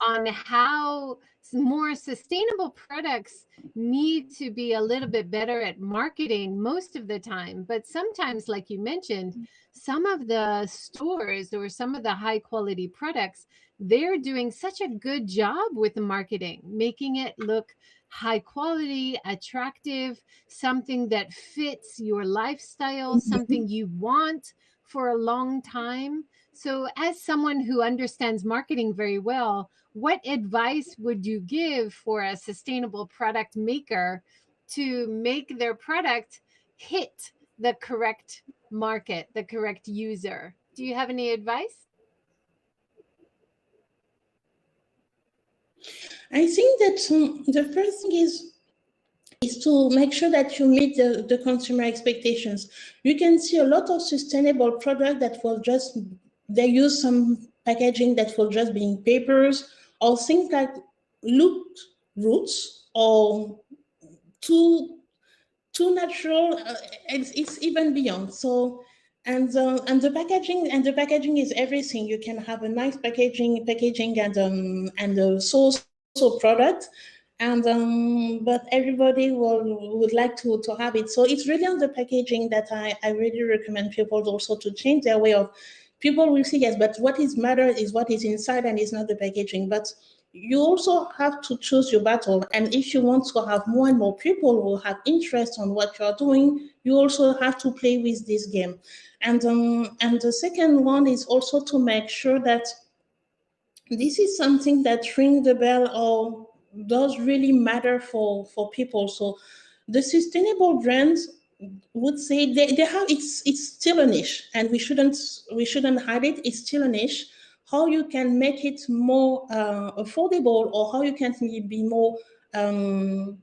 on how more sustainable products need to be a little bit better at marketing most of the time. But sometimes, like you mentioned, some of the stores or some of the high quality products, they're doing such a good job with the marketing, making it look high quality, attractive, something that fits your lifestyle, something you want for a long time. So, as someone who understands marketing very well, what advice would you give for a sustainable product maker to make their product hit the correct market, the correct user? Do you have any advice? I think that the first thing is to make sure that you meet the consumer expectations. You can see a lot of sustainable product that will just, they use some packaging that will just be in papers, or things that look roots or too natural. It's even beyond. So and the packaging is everything. You can have a nice packaging and a source of product, and but everybody would like to have it. So it's really on the packaging that I really recommend people also to change their way of. People will say yes, but what is matter is what is inside, and it's not the packaging. But you also have to choose your battle. And if you want to have more and more people who have interest on what you're doing, you also have to play with this game. And the second one is also to make sure that this is something that rings the bell or does really matter for people. So the sustainable brands would say they have, it's still a niche, and we shouldn't hide it. It's still a niche. How you can make it more affordable, or how you can be more um,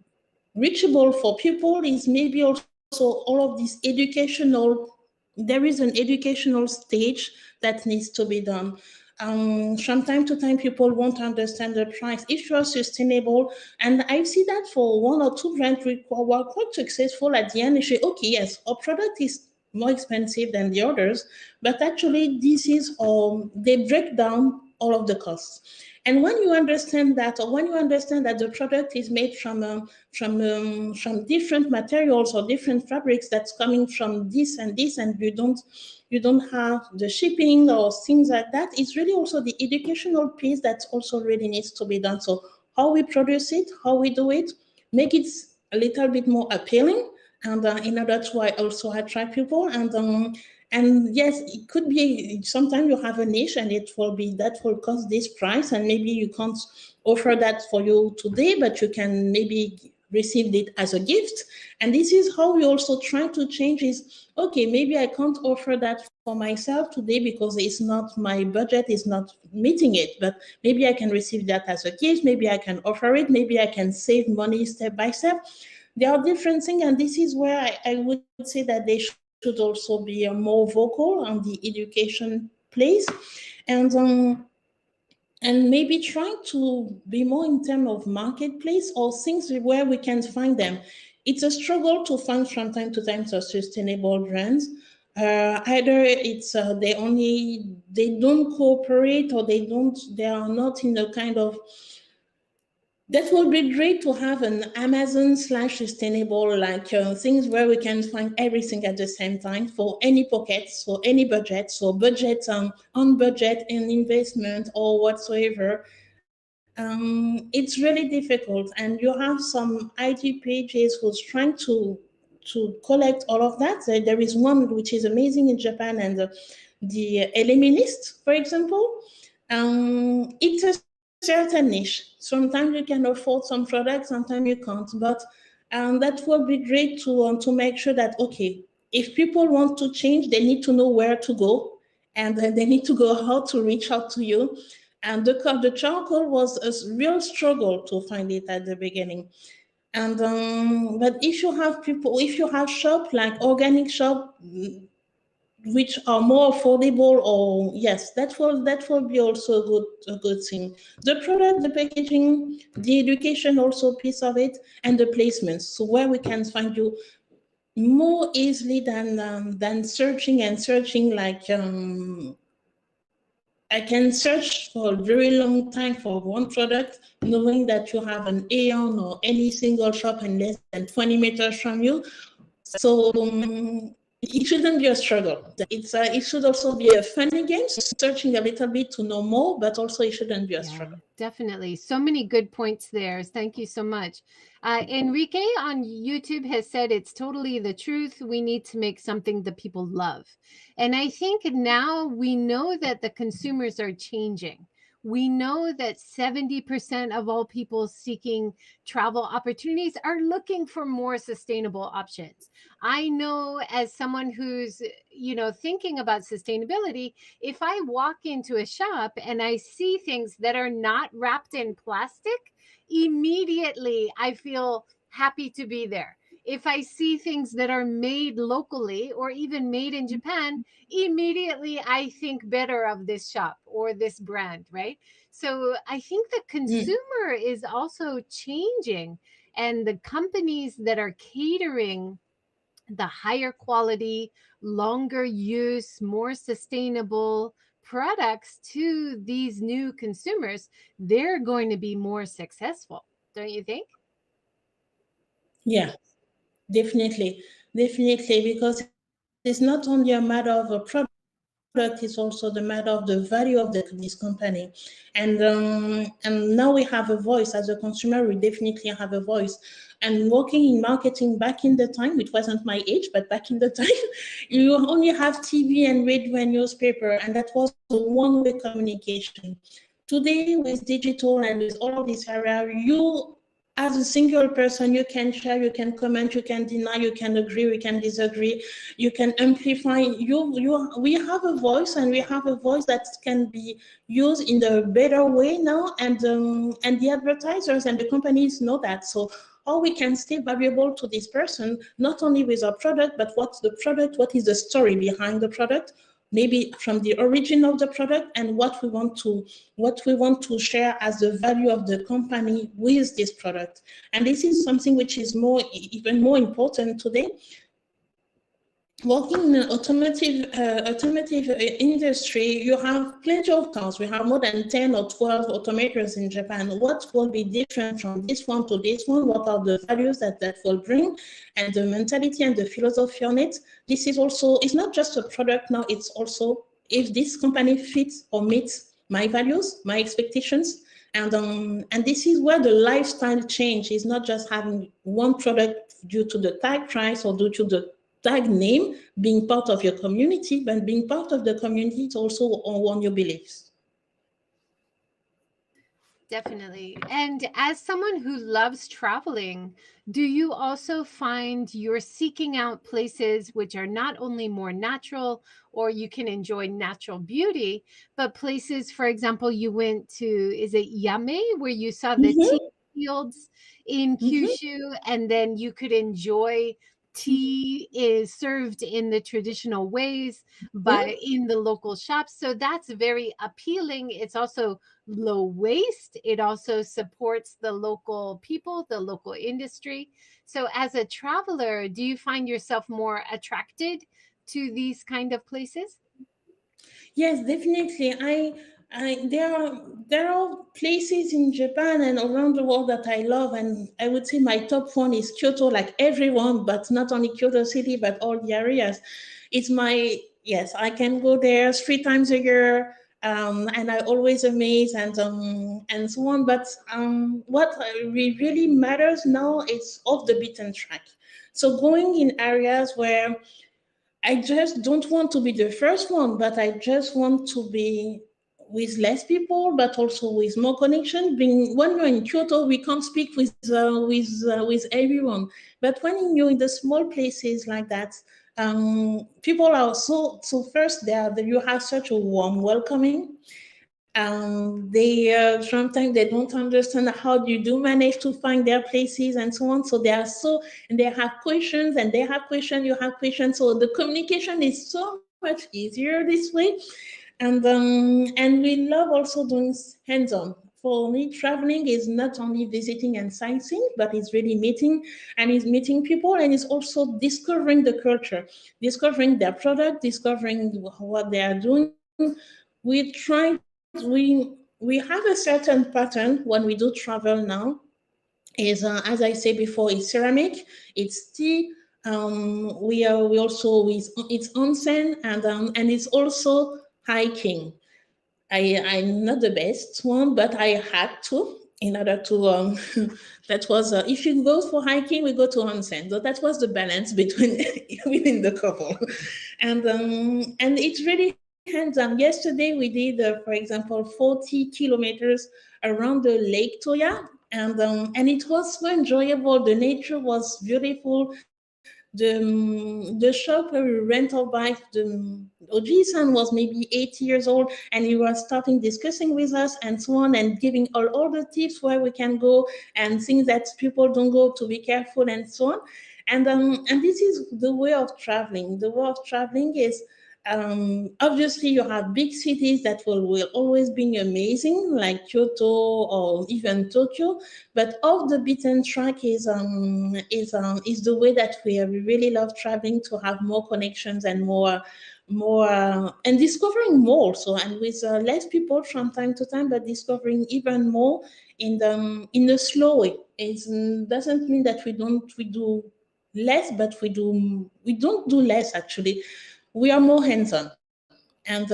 reachable for people, is maybe also all of this educational. There is an educational stage that needs to be done. From time to time, people won't understand the price. If you are sustainable, and I see that for one or two brands who are quite successful, at the end they say, okay, yes, our product is more expensive than the others, but actually this is they break down all of the costs. And when you understand that, or when you understand that the product is made from different materials or different fabrics that's coming from this and this, and you don't have the shipping or things like that, it's really also the educational piece that also really needs to be done. So how we produce it, how we do it, make it a little bit more appealing, and in order to also attract people. And yes, it could be sometimes you have a niche, and it will be that will cost this price, and maybe you can't offer that for you today, but you can maybe receive it as a gift. And this is how we also try to change is, okay, maybe I can't offer that for myself today because it's not, my budget is not meeting it, but maybe I can receive that as a gift, maybe I can offer it, maybe I can save money step by step. There are different things, and this is where I would say that they should also be more vocal on the education place, and maybe try to be more in terms of marketplace or things where we can find them. It's a struggle to find from time to time so sustainable brands. Either it's they don't cooperate, or they are not in a kind of, that would be great to have an Amazon slash sustainable, like things where we can find everything at the same time for any pockets, for any budget, so budget on budget and investment or whatsoever. It's really difficult, and you have some IT pages who's trying to collect all of that. There is one which is amazing in Japan, and the Eliminist, for example. It's a certain niche. Sometimes you can afford some products, sometimes you can't. But that would be great to make sure that, okay, if people want to change, they need to know where to go, and they need to go how to reach out to you. And the charcoal was a real struggle to find it at the beginning. And but if you have people, if you have shop like organic shop, which are more affordable, or yes, that will be also a good thing. The product, the packaging, the education also piece of it, and the placements, so where we can find you more easily than searching like I can search for a very long time for one product, knowing that you have an Aeon or any single shop in less than 20 meters from you. So it shouldn't be a struggle. It should also be a funny game, searching a little bit to know more, but also it shouldn't be a Yeah, struggle. definitely. So many good points there. Thank you so much. Enrique on YouTube has said it's totally the truth. We need to make something that people love. And I think now we know that the consumers are changing. We know that 70% of all people seeking travel opportunities are looking for more sustainable options. I know, as someone who's, thinking about sustainability, if I walk into a shop and I see things that are not wrapped in plastic, immediately I feel happy to be there. If I see things that are made locally or even made in Japan, immediately I think better of this shop or this brand, right? So I think the Mm. consumer is also changing, and the companies that are catering the higher quality, longer use, more sustainable products to these new consumers, they're going to be more successful. Don't you think? Yeah, definitely, definitely, because it's not only a matter of a product. product, it's also the matter of the value of this company. And now we have a voice. As a consumer, we definitely have a voice. And working in marketing back in the time, it wasn't my age, but back in the time, you only have TV and radio and newspaper, and that was a one-way communication. Today, with digital and with all of this area, you as a single person, you can share, you can comment, you can deny, you can agree, you can disagree, you can amplify. We have a voice, and we have a voice that can be used in a better way now, and the advertisers and the companies know that. So how we can stay valuable to this person, not only with our product, but what's the product, what is the story behind the product, maybe from the origin of the product, and what we want to share as the value of the company with this product. And this is something which is even more important today. Working in an automotive industry, you have plenty of cars. We have more than 10 or 12 automakers in Japan. What will be different from this one to this one? What are the values that will bring, and the mentality and the philosophy on it? This is also, it's not just a product now, it's also if this company fits or meets my values, my expectations. And this is where the lifestyle change is not just having one product due to the tag price or due to the tag name being part of your community, but being part of the community is also on your beliefs. Definitely. And as someone who loves traveling, do you also find you're seeking out places which are not only more natural or you can enjoy natural beauty, but places, for example, you went to, is it Yame, where you saw the tea fields in Kyushu, and then you could enjoy tea is served in the traditional ways by in the local shops. So that's very appealing. It's also low waste. It also supports the local people, the local industry. So as a traveler, do you find yourself more attracted to these kind of places? Yes, definitely. There are places in Japan and around the world that I love, and I would say my top one is Kyoto, like everyone, but not only Kyoto City, but all the areas. It's my yes, I can go there 3 times a year, and I always amaze and so on. But what really matters now is off the beaten track. So going in areas where I just don't want to be the first one, but I just want to be with less people, but also with more connection. When you're in Kyoto, we can't speak with everyone. But when you're in the small places like that, people are so first there. You have such a warm welcoming. They sometimes they don't understand how you do manage to find their places and so on. So they are so, and they have questions, and they have questions, you have questions. So the communication is so much easier this way. And we love also doing hands-on. For me, traveling is not only visiting and sightseeing, but it's really meeting, and it's meeting people, and it's also discovering the culture, discovering their product, discovering what they are doing. We have a certain pattern when we do travel now. Is as I said before, it's ceramic, it's tea. We also with it's onsen, and it's also hiking. I'm not the best one, but I had to in order to that was if you go for hiking, we go to onsen. So that was the balance between within the couple, and it's really hands-on. Yesterday we did, for example, 40 kilometers around the Lake Toya, and it was so enjoyable. The nature was beautiful. The shop where we rent our bike, the Oji-san was maybe 8 years old, and he was starting discussing with us and so on, and giving all the tips where we can go and things that people don't go to be careful and so on. And this is the way of traveling. The way of traveling is obviously you have big cities that will always be amazing, like Kyoto or even Tokyo, but off the beaten track is the way that we really love traveling, to have more connections and more and discovering more. So, and with less people from time to time, but discovering even more in the slow way. It doesn't mean that we do less, but we don't do less actually. We are more hands-on. and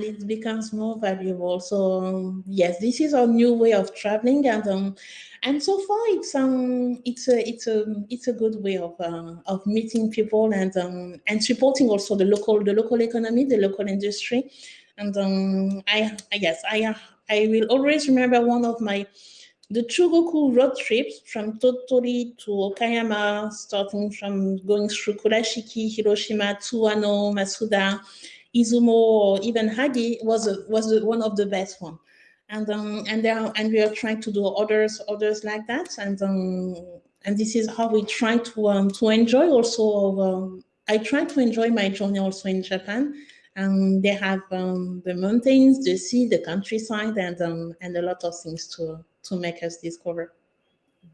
it becomes more valuable. So yes, this is our new way of traveling, and so far it's a good way of meeting people and supporting also the local economy, the local industry. And I guess I will always remember one of my the Chugoku road trips from Tottori to Okayama, starting from going through Kurashiki, Hiroshima, Tsuwano, Masuda, Izumo, or even Hagi one of the best one. And we are trying to do others like that, and this is how we try to enjoy also. I try to enjoy my journey also in Japan. They have the mountains, the sea, the countryside, and a lot of things to make us discover.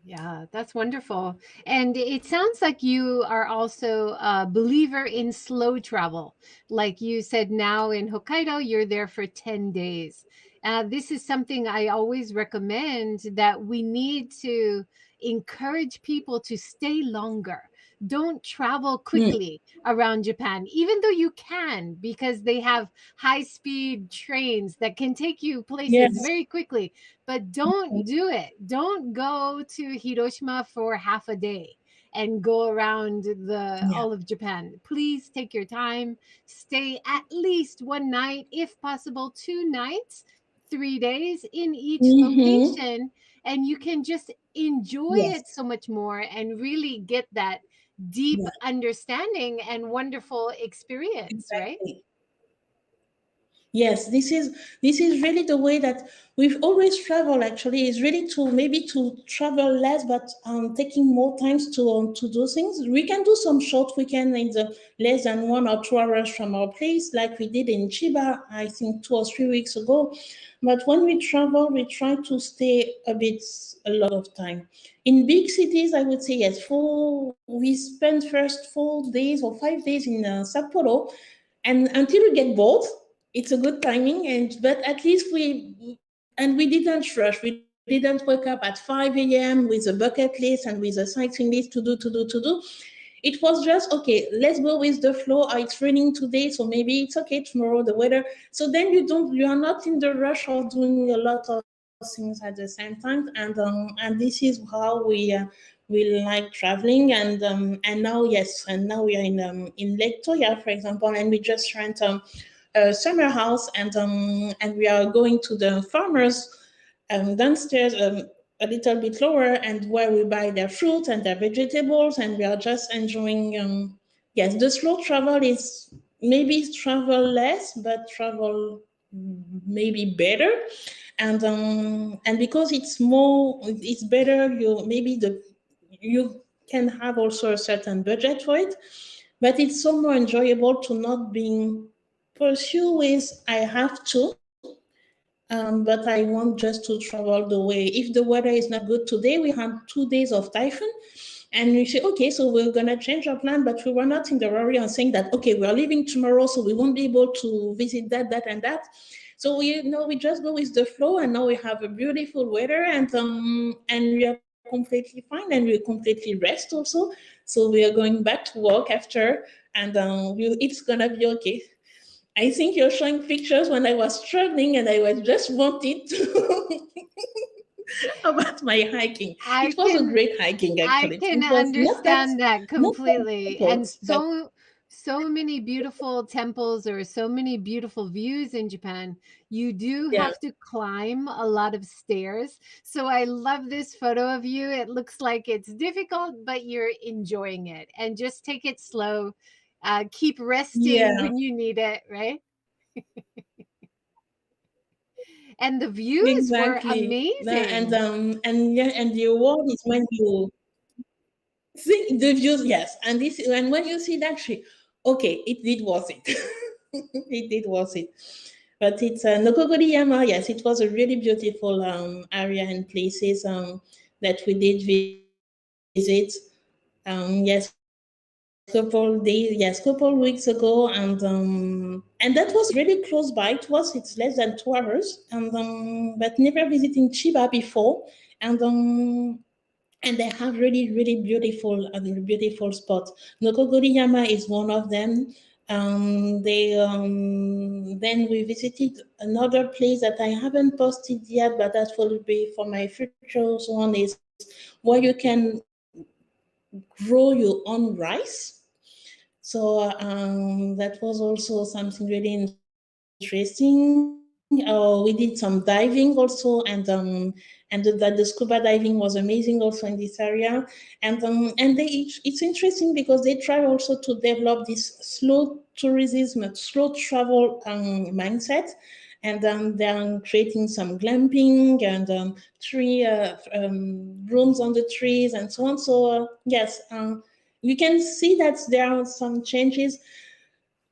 Yeah, that's wonderful. And it sounds like you are also a believer in slow travel. Like you said, now in Hokkaido, you're there for 10 days. This is something I always recommend, that we need to encourage people to stay longer. Don't travel Mm, quickly around Japan, even though you can, because they have high speed trains that can take you places yes. very quickly, but don't do it. Don't go to Hiroshima for half a day and go around the Yeah. all of Japan. Please take your time. Stay at least one night, if possible, 2 nights, 3 days in each Mm-hmm. location, and you can just enjoy it Yes. so much more and really get that deep Yeah. understanding and wonderful experience, right? Exactly. Yes, this is really the way that we've always traveled. Actually, is really to maybe to travel less, but taking more times to do things. We can do some short weekend in the less than 1 or 2 hours from our place, like we did in Chiba, I think 2 or 3 weeks ago. But when we travel, we try to stay a lot of time. In big cities, I would say yes. We spend first 4 days or 5 days in Sapporo, and until we get bored, it's a good timing. But at least we didn't rush. We didn't wake up at 5 a.m. with a bucket list and with a cycling list to do. It was just okay, let's go with the flow. It's raining today, so maybe it's okay tomorrow, the weather. So then you are not in the rush of doing a lot of things at the same time. And this is how we like traveling. And now, yes, and now we are in Lake Toya, for example, and we just rent a summer house, and we are going to the farmers downstairs, a little bit lower, and where we buy their fruit and their vegetables, and we are just enjoying. Yes, the slow travel is maybe travel less, but travel maybe better. And because it's better. You can have also a certain budget for it, but it's so more enjoyable to not being pursue with I have to, but I want just to travel the way. If the weather is not good today, we had 2 days of typhoon, and we say, okay, so we're gonna change our plan, but we were not in the hurry on saying that okay, we are leaving tomorrow, so we won't be able to visit that, and that. So we just go with the flow, and now we have a beautiful weather, and we are completely fine, and we completely rest also. So we are going back to work after, and it's gonna be okay. I think you're showing pictures when I was struggling and I was just wanted to about my hiking. I It was a can great hiking I actually. can It was understand that not that completely. And difficult, but so many beautiful temples, or so many beautiful views in Japan. You do yeah. have to climb a lot of stairs. So I love this photo of you. It looks like it's difficult, but you're enjoying it. And just take it slow. Keep resting Yeah, when you need it, right? And the views were exactly. amazing. And yeah, and the award is when you see the views, yes. And when you see that tree, okay, it did worth it. It did worth it. But it's Nokogoriyama, yes, it was a really beautiful area and places that we did visit. Yes, couple weeks ago, and that was really close by to us. It's less than 2 hours, but never visiting Chiba before, and and they have really beautiful spots. Nokogoriyama is one of them. Then we visited another place that I haven't posted yet, but that will be for my future one, is where you can grow your own rice. So that was also something really interesting. We did some diving also, and the scuba diving was amazing also in this area. And it's interesting because they try also to develop this slow tourism, slow travel mindset. And they're creating some glamping and rooms on the trees and so on. So yes, you can see that there are some changes.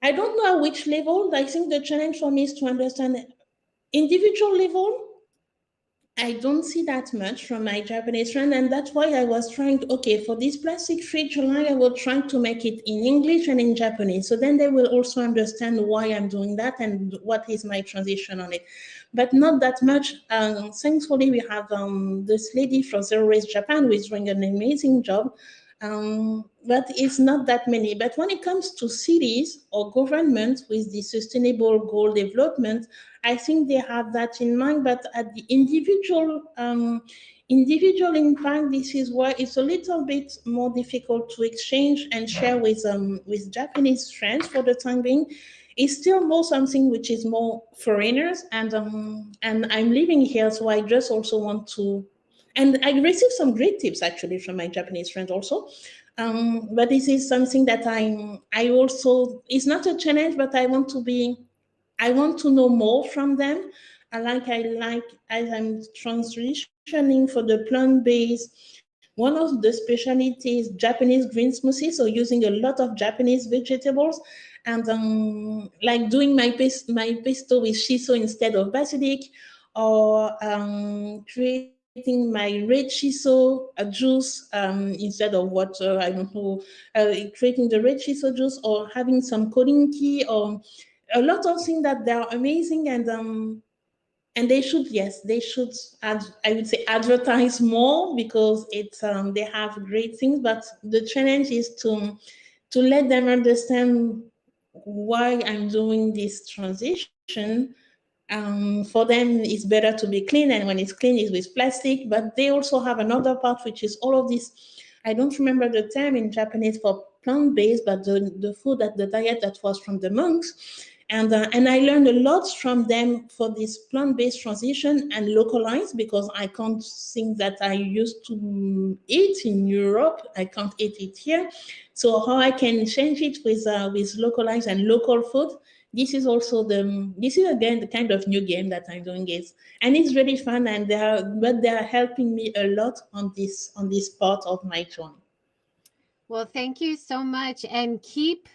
I don't know at which level. I think the challenge for me is to understand individual level. I don't see that much from my Japanese friend, and that's why I was trying to, okay, for this plastic free July, I will try to make it in English and in Japanese. So then they will also understand why I'm doing that and what is my transition on it. But not that much. Thankfully, we have this lady from Zero Waste Japan who is doing an amazing job. But it's not that many. But when it comes to cities or government with the sustainable goal development, I think they have that in mind. But at the individual impact, this is where it's a little bit more difficult to exchange and share with Japanese friends for the time being. It's still more something which is more foreigners, and I'm living here, so I just also want to, and I received some great tips actually from my Japanese friends also. But this is something that I also, it's not a challenge, but I want to know more from them. I like as I'm transitioning for the plant-based. One of the specialties Japanese green smoothie, so using a lot of Japanese vegetables, and like doing my pesto with shiso instead of basilic, or creating my red shiso juice instead of water. I don't know, creating the red shiso juice, or having some korinki, or a lot of things that they are amazing. And they should, yes, they should I would say advertise more, because it's they have great things. But the challenge is to let them understand why I'm doing this transition. For them, it's better to be clean, and when it's clean, it's with plastic. But they also have another part, which is all of this. I don't remember the term in Japanese for plant-based, but the food, that the diet that was from the monks. And I learned a lot from them for this plant-based transition and localized, because I can't think that I used to eat in Europe. I can't eat it here. So how I can change it with localized and local food. This is again the kind of new game that I'm doing is, and it's really fun, and they are helping me a lot on this part of my journey. Well, thank you so much, and keep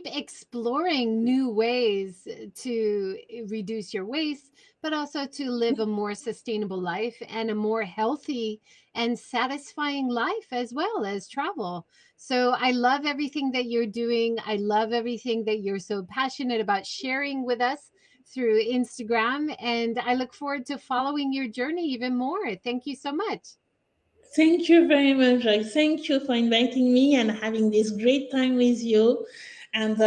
exploring new ways to reduce your waste, but also to live a more sustainable life and a more healthy and satisfying life, as well as travel. So I love everything that you're doing. I love everything that you're so passionate about sharing with us through Instagram, and I look forward to following your journey even more. Thank you so much. Thank you very much. I thank you for inviting me and having this great time with you. And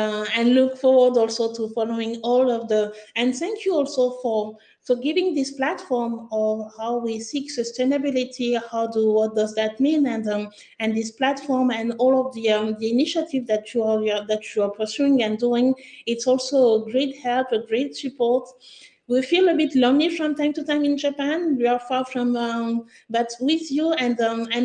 look forward also to following all of the, and thank you also for giving this platform of how we seek sustainability. What does that mean? And this platform and all of the initiative that you are pursuing and doing. It's also a great help, a great support. We feel a bit lonely from time to time in Japan. We are far from, but with you, and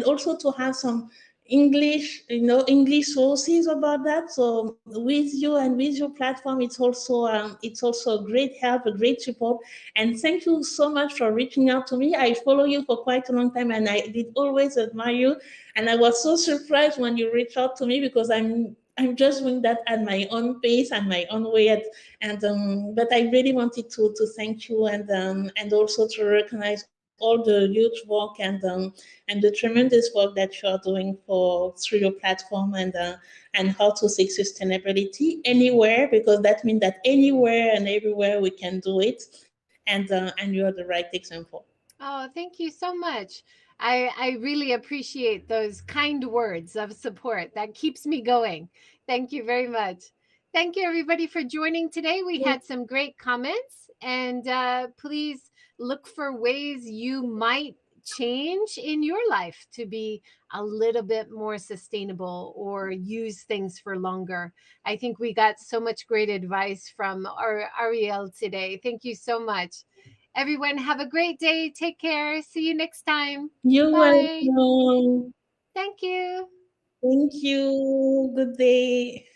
also to have some English, English sources about that. So with you and with your platform, it's also a great help, a great support. And thank you so much for reaching out to me. I follow you for quite a long time, and I did always admire you. And I was so surprised when you reached out to me, because I'm just doing that at my own pace and my own way. But I really wanted to thank you, and also to recognize all the huge work and the tremendous work that you are doing through your platform, and how to seek sustainability anywhere, because that means that anywhere and everywhere we can do it. And you are the right example. Oh, thank you so much. I really appreciate those kind words of support. That keeps me going. Thank you very much. Thank you, everybody, for joining today. We had some great comments, and please look for ways you might change in your life to be a little bit more sustainable or use things for longer. I think we got so much great advice from our Ariel today. Thank you so much. Everyone, have a great day. Take care. See you next time. You're Bye. welcome. Thank you. Thank you. Good day.